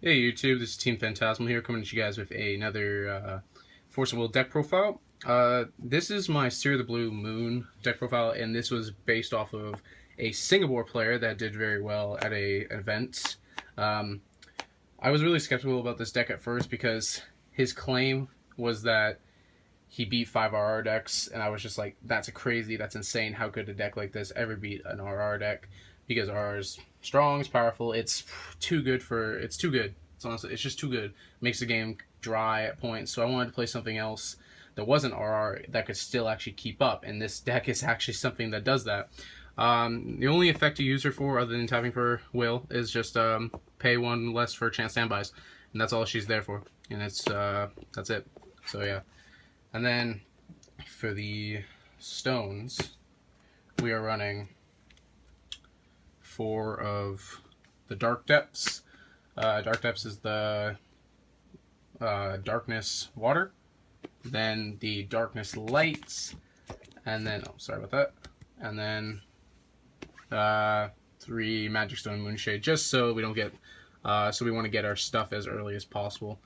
Hey YouTube, this is Team Phantasmal here, coming to you guys with another Force of Will deck profile. This is my Seer the Blue Moon deck profile, and this was based off of a Singapore player that did very well at an event. I was really skeptical about this deck at first because his claim was that he beat 5 RR decks, and I was just like, that's insane. How could a deck like this ever beat an RR deck? Because RR is strong, it's powerful, it's too good. It's honestly, it's just too good. Makes the game dry at points. So I wanted to play something else that wasn't RR that could still actually keep up, and this deck is actually something that does that. The only effect you use her for, other than tapping for will, is just pay 1 less for chance standbys, and that's all she's there for. And it's that's it. So yeah. And then for the stones, we are running 4 of the Dark Depths. Dark Depths is the Darkness Water, then the Darkness Lights, and then, oh, sorry about that, and then 3 Magic Stone Moonshade, just so we don't get, so we want to get our stuff as early as possible,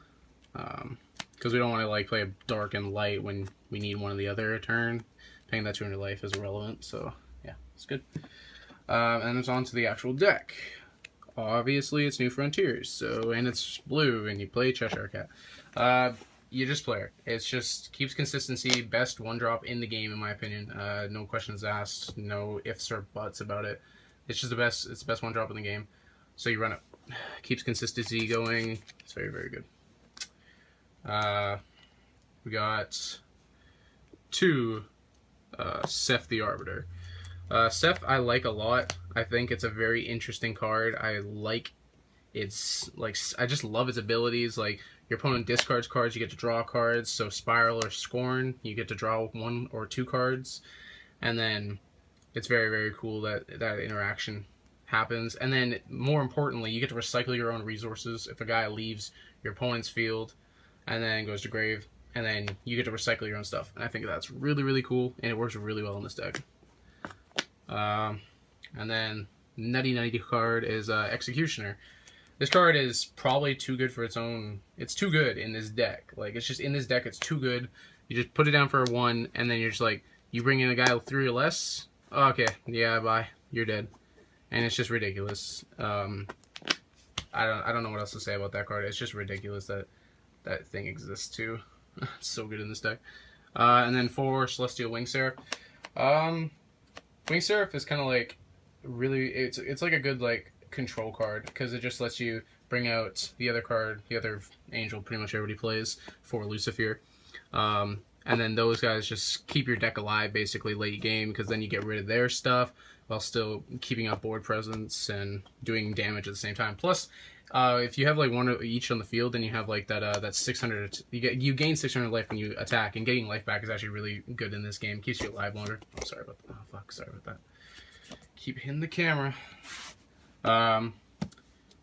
because we don't want to like play a dark and light when we need one or the other a turn. Paying that 200 life is irrelevant, so yeah, it's good. And it's on to the actual deck. Obviously, it's New Frontiers, so, and it's blue, and you play Cheshire Cat. You just play her. It's just keeps consistency, best 1-drop in the game, in my opinion. No questions asked, no ifs or buts about it. It's just the best. It's the best 1-drop in the game. So you run it. Keeps consistency going. It's very, very good. We got 2 Seth the Arbiter. Seth I like a lot. I think it's a very interesting card. I just love its abilities. Like, your opponent discards cards, you get to draw cards. So Spiral or Scorn, you get to draw 1 or 2 cards. And then it's very, very cool that that interaction happens. And then more importantly, you get to recycle your own resources. If a guy leaves your opponent's field and then goes to grave, and then you get to recycle your own stuff. And I think that's really, really cool, and it works really well in this deck. And then nutty card is Executioner. This card is probably too good for its own. It's too good in this deck. Like, it's just in this deck, it's too good. You just put it down for a 1, and then you're just like, you bring in a guy with 3 or less. Oh, okay, yeah, bye. You're dead. And it's just ridiculous. I don't know what else to say about that card. It's just ridiculous that that thing exists too. It's so good in this deck. And then 4 Celestial Wing Seraph. Wing Seraph is kind of like really, it's like a good like control card, because it just lets you bring out the other card, the other angel pretty much everybody plays for Lucifer. And then those guys just keep your deck alive basically late game, because then you get rid of their stuff while still keeping up board presence and doing damage at the same time. Plus, if you have like 1 each on the field, then you have like that 600. You gain 600 life when you attack, and getting life back is actually really good in this game. Keeps you alive longer. Oh, sorry about that. Oh fuck, sorry about that. Keep hitting the camera.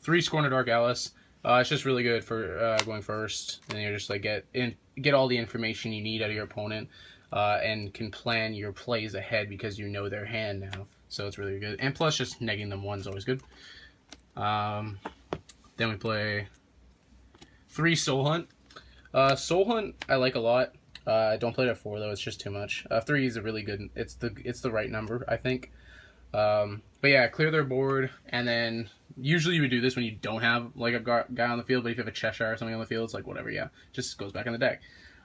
3 Scorn of Dark Alice. It's just really good for going first, and you're just like get all the information you need out of your opponent, and can plan your plays ahead because you know their hand now. So it's really good. And plus, just negging them 1 is always good. Then we play 3 Soul Hunt. Soul Hunt I like a lot. Don't play it at 4 though; it's just too much. 3 is a really good. It's the right number, I think. But yeah, clear their board, and then usually you would do this when you don't have like a guy on the field. But if you have a Cheshire or something on the field, it's like whatever. Yeah, just goes back in the deck.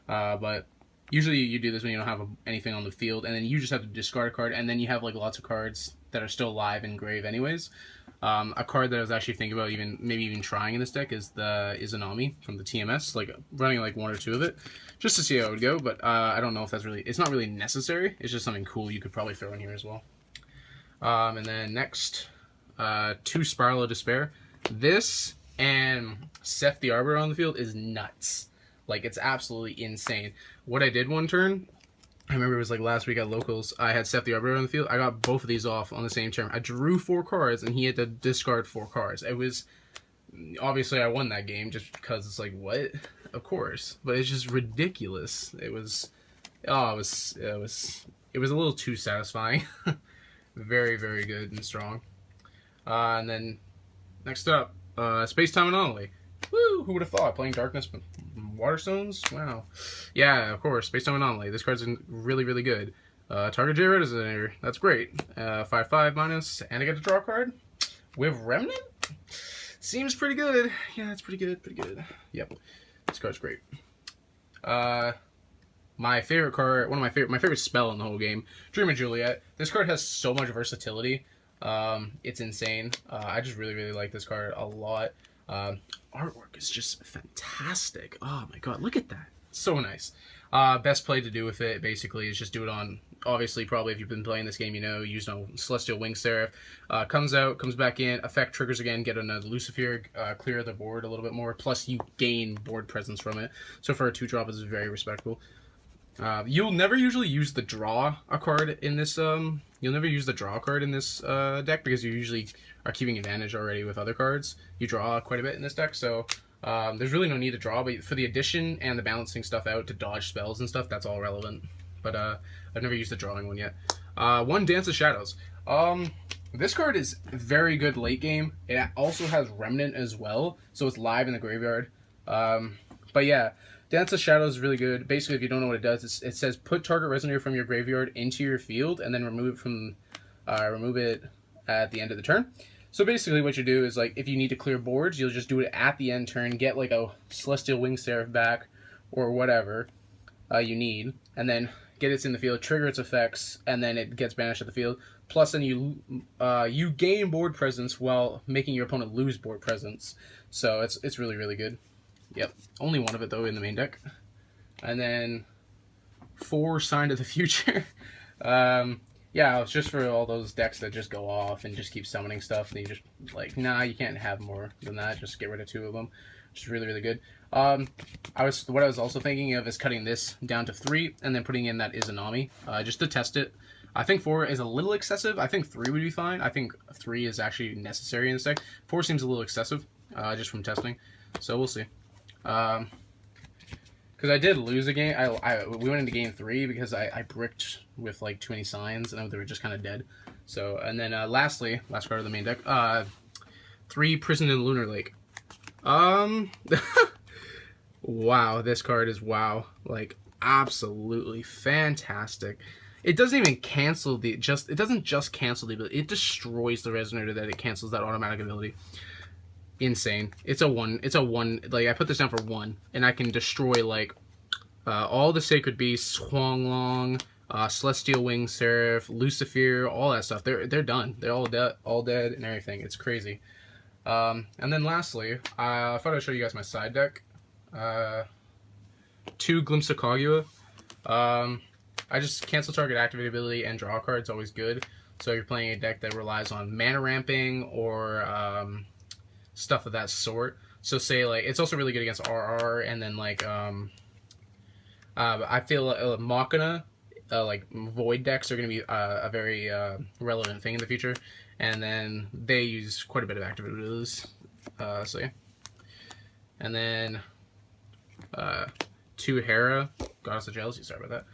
But usually you do this when you don't have anything on the field, and then you just have to discard a card, and then you have like lots of cards that are still live in grave anyways. A card that I was actually thinking about maybe even trying in this deck is the Izanami from the TMS, like running like 1 or 2 of it, just to see how it would go. But I don't know if it's not really necessary. It's just something cool you could probably throw in here as well. And then next, 2 Spiral of Despair. This and Seth the Arbiter on the field is nuts. Like, it's absolutely insane. What I did one turn, I remember it was like last week at Locals, I had Seth the Arbiter on the field. I got both of these off on the same turn. I drew 4 cards, and he had to discard 4 cards. It was, obviously I won that game just because it's like, what? Of course. But it's just ridiculous. It was, oh, it was a little too satisfying. Very, very good and strong. And then next up, Space Time Anomaly. Woo! Who would have thought? Playing Darkness Waterstones? Wow. Yeah, of course. Based on Anomaly. This card's really, really good. Target J-Red is in here. That's great. 5/5 minus, and I get to draw a card with Remnant? Seems pretty good. Yeah, it's pretty good, pretty good. Yep. This card's great. My favorite card, my favorite spell in the whole game, Dream of Juliet. This card has so much versatility. It's insane. I just really, really like this card a lot. Artwork is just fantastic. Oh my god, look at that. So nice. Best play to do with it, basically, is just do it on, obviously, probably if you've been playing this game, you know, use no Celestial Wing Seraph. Comes out, comes back in, effect triggers again, get another Lucifer, clear the board a little bit more, plus you gain board presence from it. So for a 2-drop, it's very respectable. You'll never usually use the draw a card in this, you'll never use the draw card in this deck, because you usually are keeping advantage already with other cards. You draw quite a bit in this deck, so there's really no need to draw, but for the addition and the balancing stuff out to dodge spells and stuff, that's all relevant. But I've never used the drawing one yet. One, Dance of Shadows. This card is very good late game. It also has Remnant as well, so it's live in the graveyard. But yeah, Dance of Shadows is really good. Basically, if you don't know what it does, it says put target Resonator from your graveyard into your field, and then remove it at the end of the turn. So basically what you do is, like, if you need to clear boards, you'll just do it at the end turn, get like a Celestial Wing Seraph back, or whatever you need, and then get it in the field, trigger its effects, and then it gets banished at the field. Plus, then you gain board presence while making your opponent lose board presence. So it's really, really good. Yep. Only one of it, though, in the main deck. And then 4, Sign of the Future. Yeah, it's just for all those decks that just go off and just keep summoning stuff, and you just, like, nah, you can't have more than that. Just get rid of 2 of them. Which is really, really good. What I was also thinking of is cutting this down to 3, and then putting in that Izanami, just to test it. I think 4 is a little excessive. I think 3 would be fine. I think 3 is actually necessary in this deck. 4 seems a little excessive, just from testing. So we'll see. Because I did lose a game. We went into game 3 because I bricked with like too many signs, and they were just kind of dead. So, and then lastly, last card of the main deck, 3, Prison in Lunar Lake. Wow, this card is wow, like absolutely fantastic. It doesn't even cancel it doesn't just cancel the ability, it destroys the Resonator that it cancels that automatic ability. Insane. It's a one, like, I put this down for 1, and I can destroy, like, all the Sacred Beasts, Huanglong, Celestial Wing Seraph, Lucifer, all that stuff. They're done. They're all dead and everything. It's crazy. And then lastly, I thought I'd show you guys my side deck. 2, Glimpse of Kagura. I just cancel target activate ability and draw a card. It's always good. So you're playing a deck that relies on mana ramping or stuff of that sort. So say, like, it's also really good against RR, and then, like, I feel Machina, like, Void decks are going to be a very relevant thing in the future, and then they use quite a bit of activate abilities, so yeah. And then 2, Hera, Goddess of Jealousy, sorry about that.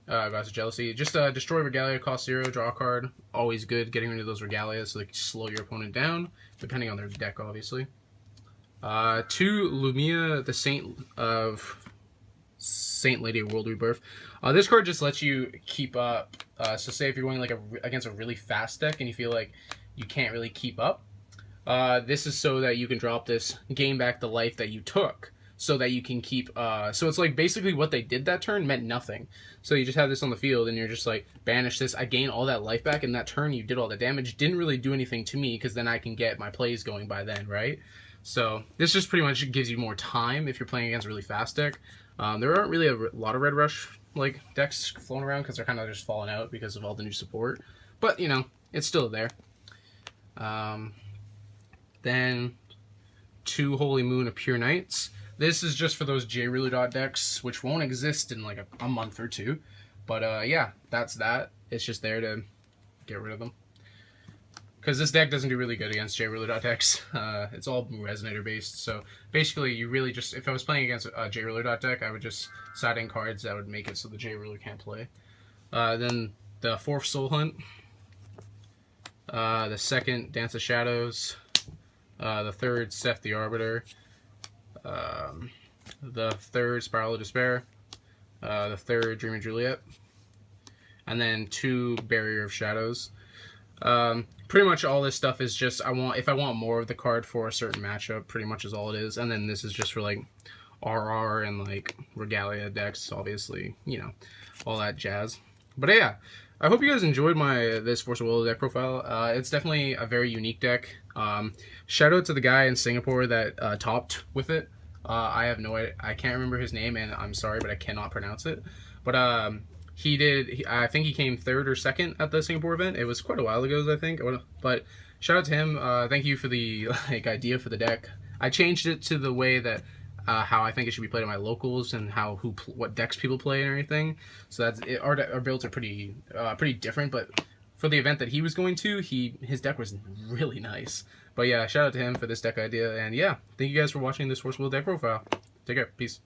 Goddess of Jealousy, just destroy Regalia, cost 0, draw a card. Always good getting rid of those Regalias so they can slow your opponent down, depending on their deck, obviously. 2, Lumia, the Saint Lady of World Rebirth. This card just lets you keep up. So say if you're going like against a really fast deck and you feel like you can't really keep up, this is so that you can drop this, gain back the life that you took, so that you can keep, so it's like basically what they did that turn meant nothing. So you just have this on the field, and you're just like, banish this, I gain all that life back, and that turn you did all the damage, didn't really do anything to me, because then I can get my plays going by then, right? So this just pretty much gives you more time if you're playing against a really fast deck. There aren't really a lot of Red Rush, like, decks flown around, because they're kind of just falling out because of all the new support. But, you know, it's still there. Then 2, Holy Moon of Pure Knights. This is just for those J-Ruler dot decks, which won't exist in like a month or 2. But yeah, that's that. It's just there to get rid of them. Because this deck doesn't do really good against J-Ruler dot decks. It's all Resonator based. So basically, you really just, if I was playing against a J-Ruler dot deck, I would just side in cards that would make it so the J-Ruler can't play. Then the 4th, Soul Hunt. The 2nd, Dance of Shadows. The 3rd, Seth the Arbiter. the third Spiral of Despair, the third Dream of Juliet, and then 2 Barrier of Shadows. Pretty much all this stuff is just if I want more of the card for a certain matchup, pretty much is all it is. And then this is just for like RR and like Regalia decks, obviously, you know, all that jazz. But yeah, I hope you guys enjoyed this Force of Will deck profile. It's definitely a very unique deck. Shout out to the guy in Singapore that topped with it. I have no idea, I can't remember his name, and I'm sorry, but I cannot pronounce it. But I think he came 3rd or 2nd at the Singapore event. It was quite a while ago, I think. But shout out to him. Thank you for the like idea for the deck. I changed it to the way that how I think it should be played at my locals and what decks people play and everything. So that's it. Our builds are pretty different. But for the event that he was going to, his deck was really nice. But yeah, shout out to him for this deck idea. And yeah, thank you guys for watching this Force Will deck profile. Take care. Peace.